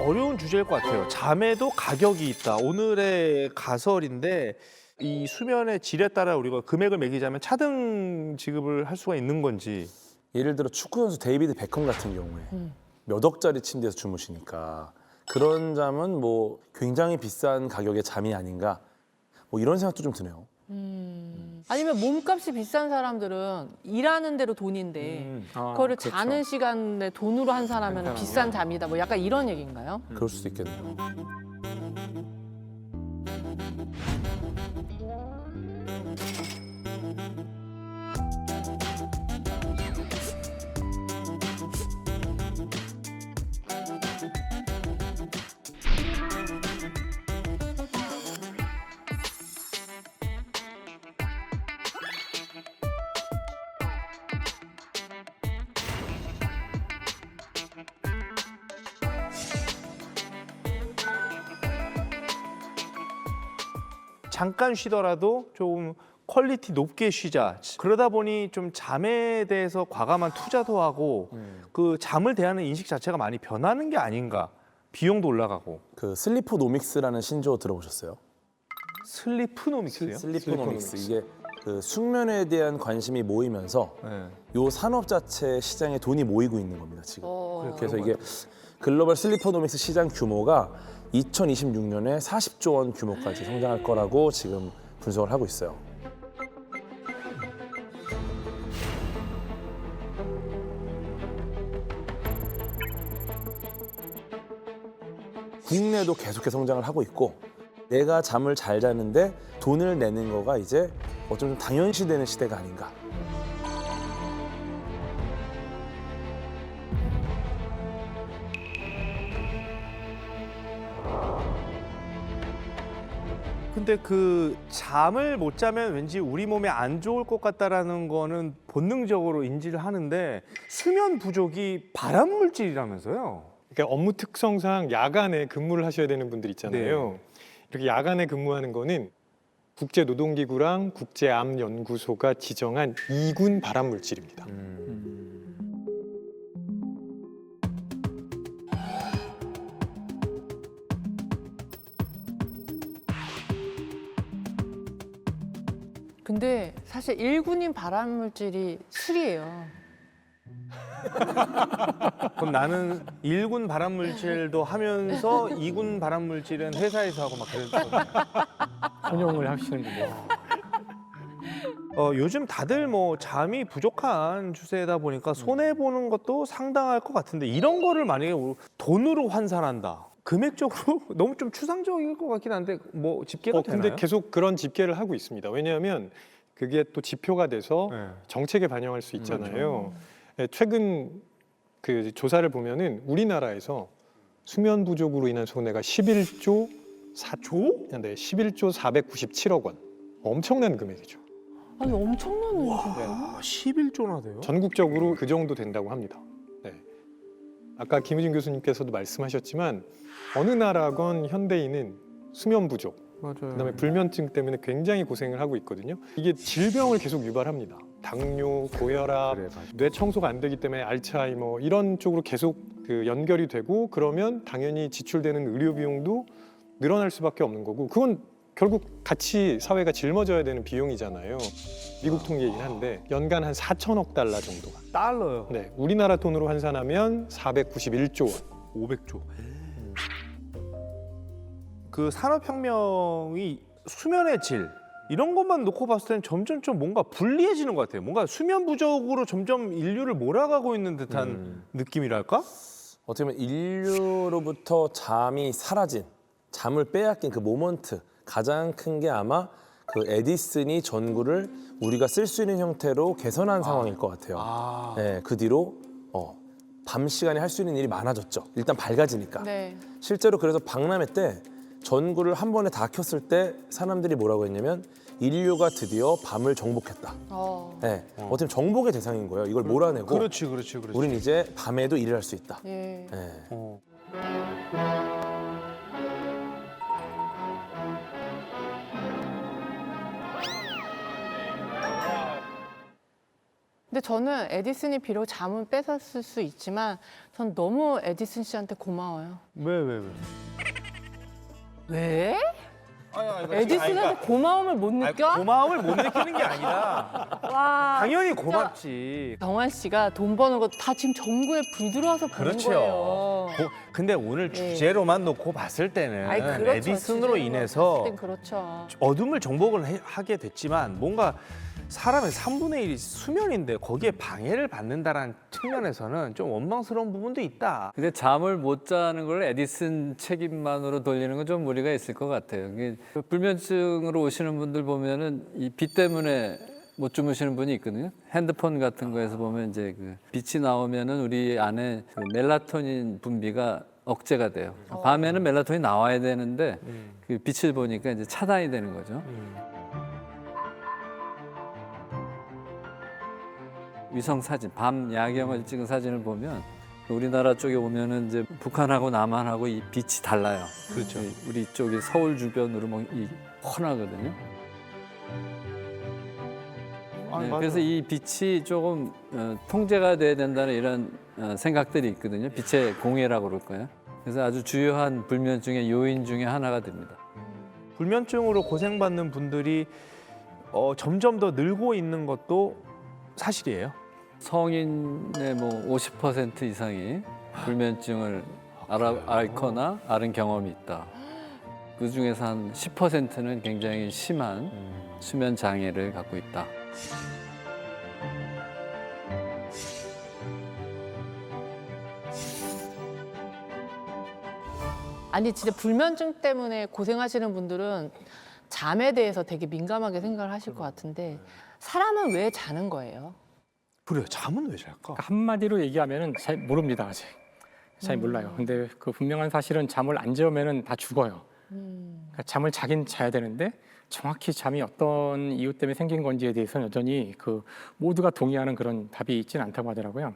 어려운 주제일 것 같아요. 잠에도 가격이 있다. 오늘의 가설인데 이 수면의 질에 따라 우리가 금액을 매기자면 차등 지급을 할 수가 있는 건지. 예를 들어 축구 선수 데이비드 베컴 같은 경우에 몇 억짜리 침대에서 주무시니까 그런 잠은 뭐 굉장히 비싼 가격의 잠이 아닌가 뭐 이런 생각도 좀 드네요. 아니면 몸값이 비싼 사람들은 일하는 대로 돈인데 그거를 그렇죠. 자는 시간에 돈으로 환산하면 비싼 잠이다. 뭐 약간 이런 얘기인가요? 그럴 수도 있겠네요. 잠깐 쉬더라도 좀 퀄리티 높게 쉬자. 그러다 보니 좀 잠에 대해서 과감한 투자도 하고 그 잠을 대하는 인식 자체가 많이 변하는 게 아닌가. 비용도 올라가고. 그 슬리포노믹스라는 신조어 들어보셨어요? 슬리프노믹스요? 슬리포노믹스 이게 그 숙면에 대한 관심이 모이면서 네. 요 산업 자체 시장에 돈이 모이고 있는 겁니다 지금. 그래서 그런 이게 글로벌 슬리포노믹스 시장 규모가 2026년에 40조 원 규모까지 성장할 거라고 지금 분석을 하고 있어요. 국내도 계속해서 성장을 하고 있고 내가 잠을 잘 자는데 돈을 내는 거가 이제 어쩌면 좀 당연시되는 시대가 아닌가. 근데 그 잠을 못 자면 왠지 우리 몸에 안 좋을 것 같다라는 거는 본능적으로 인지를 하는데 수면 부족이 발암 물질이라면서요? 그러니까 업무 특성상 야간에 근무를 하셔야 되는 분들 있잖아요. 네. 이렇게 야간에 근무하는 거는 국제노동기구랑 국제암연구소가 지정한 2군 발암 물질입니다. 근데 사실 1군인 발암물질이 술이에요. 그럼 나는 1군 발암 물질도 하면서 2군 발암 물질은 회사에서 하고 막 그랬어. 혼용을 하시는군요. 요즘 다들 뭐 잠이 부족한 추세다 보니까 손해 보는 것도 상당할 것 같은데 이런 거를 만약에 돈으로 환산한다. 금액적으로 너무 좀 추상적일 것 같긴 한데 뭐 집계가 근데 되나요? 계속 그런 집계를 하고 있습니다. 왜냐하면 그게 또 지표가 돼서 네. 정책에 반영할 수 있잖아요. 네, 최근 그 조사를 보면은 우리나라에서 수면 부족으로 인한 손해가 11조 4조? 네, 11조 497억 원. 엄청난 금액이죠. 아니 엄청난 일이죠. 아, 11조나 돼요? 전국적으로 그 정도 된다고 합니다. 네. 아까 김우진 교수님께서도 말씀하셨지만 어느 나라건 현대인은 수면 부족, 맞아요. 그다음에 불면증 때문에 굉장히 고생을 하고 있거든요. 이게 질병을 계속 유발합니다. 당뇨, 고혈압, 그래, 맞아. 뇌 청소가 안 되기 때문에 알츠하이머 이런 쪽으로 계속 그 연결이 되고 그러면 당연히 지출되는 의료 비용도 늘어날 수밖에 없는 거고 그건 결국 같이 사회가 짊어져야 되는 비용이잖아요. 미국 통계이긴 한데 연간 한 4천억 달러 정도가. 달러요. 네, 우리나라 돈으로 환산하면 491조 원. 500조. 그 산업혁명이 수면의 질 이런 것만 놓고 봤을 때는 점점 좀 뭔가 불리해지는 것 같아요. 뭔가 수면 부족으로 점점 인류를 몰아가고 있는 듯한 느낌이랄까? 어떻게 보면 인류로부터 잠이 사라진, 잠을 빼앗긴 그 모먼트 가장 큰 게 아마 그 에디슨이 전구를 우리가 쓸 수 있는 형태로 개선한 상황일 것 같아요. 네, 그 뒤로 밤 시간에 할 수 있는 일이 많아졌죠. 일단 밝아지니까. 네. 실제로 그래서 박람회 때 전구를 한 번에 다 켰을 때 사람들이 뭐라고 했냐면 인류가 드디어 밤을 정복했다. 네, 어떻게 보면 정복의 대상인 거예요. 이걸 몰아내고 그렇지. 우린 이제 밤에도 일을 할 수 있다. 예. 네. 근데 저는 에디슨이 비록 잠은 뺏었을 수 있지만 전 너무 에디슨 씨한테 고마워요. 왜? 왜? 그러니까 에디슨한테 고마움을 못 느껴? 고마움을 못 느끼는 게 아니라 와. 당연히 고맙지. 경환 씨가 돈 버는 거 다 지금 정부에 불 들어와서 버는 그렇죠. 거예요. 근데 오늘 네. 주제로만 놓고 봤을 때는 아이, 그렇죠. 에디슨으로 주제로 인해서 봤을 땐 그렇죠. 어둠을 정복을 하게 됐지만 뭔가 사람의 3분의 1이 수면인데 거기에 방해를 받는다라는 측면에서는 좀 원망스러운 부분도 있다. 근데 잠을 못 자는 걸 에디슨 책임만으로 돌리는 건 좀 무리가 있을 것 같아요. 이게 불면증으로 오시는 분들 보면은 이 빛 때문에 못 주무시는 분이 있거든요. 핸드폰 같은 거에서 보면 이제 그 빛이 나오면은 우리 안에 그 멜라토닌 분비가 억제가 돼요. 밤에는 멜라토닌이 나와야 되는데 그 빛을 보니까 이제 차단이 되는 거죠. 위성 사진, 밤 야경을 찍은 사진을 보면 우리나라 쪽에 오면은 이제 북한하고 남한하고 이 빛이 달라요. 그렇죠. 우리 쪽이 서울 주변으로 뭐 이 훤하거든요. 네, 그래서 이 빛이 조금 통제가 돼야 된다는 이런 생각들이 있거든요. 빛의 공해라고 그럴까요? 그래서 아주 주요한 불면증의 요인 중에 하나가 됩니다. 불면증으로 고생받는 분들이 점점 더 늘고 있는 것도 사실이에요. 성인의 뭐 50% 이상이 불면증을 앓거나 앓은 경험이 있다. 그 중에서 한 10%는 굉장히 심한 수면 장애를 갖고 있다. 아니 진짜 불면증 때문에 고생하시는 분들은 잠에 대해서 되게 민감하게 생각을 하실 것 같은데 사람은 왜 자는 거예요? 그래요. 잠은 왜 잘까? 그러니까 한마디로 얘기하면은 잘 모릅니다 아직. 잘 몰라요. 근데 그 분명한 사실은 잠을 안 재우면은 다 죽어요. 그러니까 잠을 자긴 자야 되는데 정확히 잠이 어떤 이유 때문에 생긴 건지에 대해서는 여전히 그 모두가 동의하는 그런 답이 있지는 않다고 하더라고요.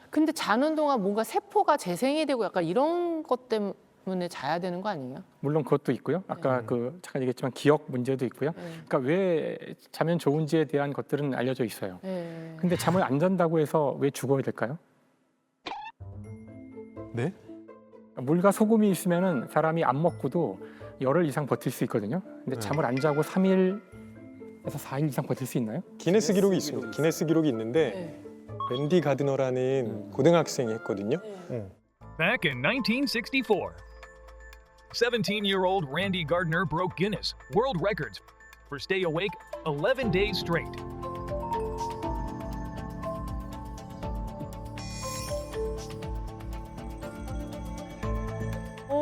근데 자는 동안 뭔가 세포가 재생이 되고 약간 이런 것 때문에 자야 되는 거 아니에요? 물론 그것도 있고요. 아까 그 잠깐 얘기했지만 기억 문제도 있고요. 그러니까 왜 자면 좋은지에 대한 것들은 알려져 있어요. 네. 근데 잠을 안 잔다고 해서 왜 죽어야 될까요? 네? 물과 소금이 있으면은 사람이 안 먹고도 열흘 이상 버틸 수 있거든요. 근데 잠을 안 자고 3일에서 4일 이상 버틸 수 있나요? 기네스 기록이 있습니다. 기네스 기록이 있는데 네. 랜디 가드너라는 고등학생이 했거든요. Back in 1964, 17-year-old Randy Gardner broke Guinness World Records for stay awake 11 days straight.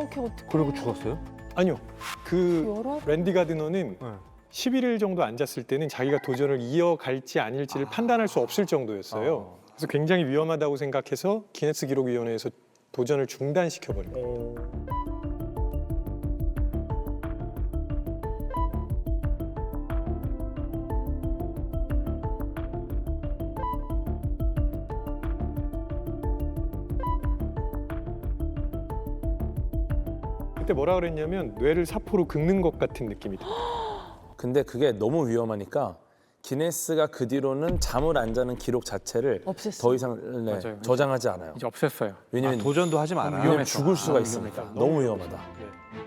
걔 어떻게? 그리고 죽었어요? 아니요. 그 열흘? 랜디 가드너는 네. 11일 정도 앉았을 때는 자기가 도전을 이어갈지 아닐지를 판단할 수 없을 정도였어요. 그래서 굉장히 위험하다고 생각해서 기네스 기록위원회에서 도전을 중단시켜버려요. 그때 뭐라 그랬냐면 뇌를 사포로 긁는 것 같은 느낌이 들어요. 근데 그게 너무 위험하니까 기네스가 그 뒤로는 잠을 안 자는 기록 자체를 없앴어요. 더 이상 맞아요. 저장하지 않아요. 이제 없앴어요. 왜냐면 도전도 하지 말아요. 왜냐면 죽을 수가 위험했다. 있으니까 너무 위험하다. 네.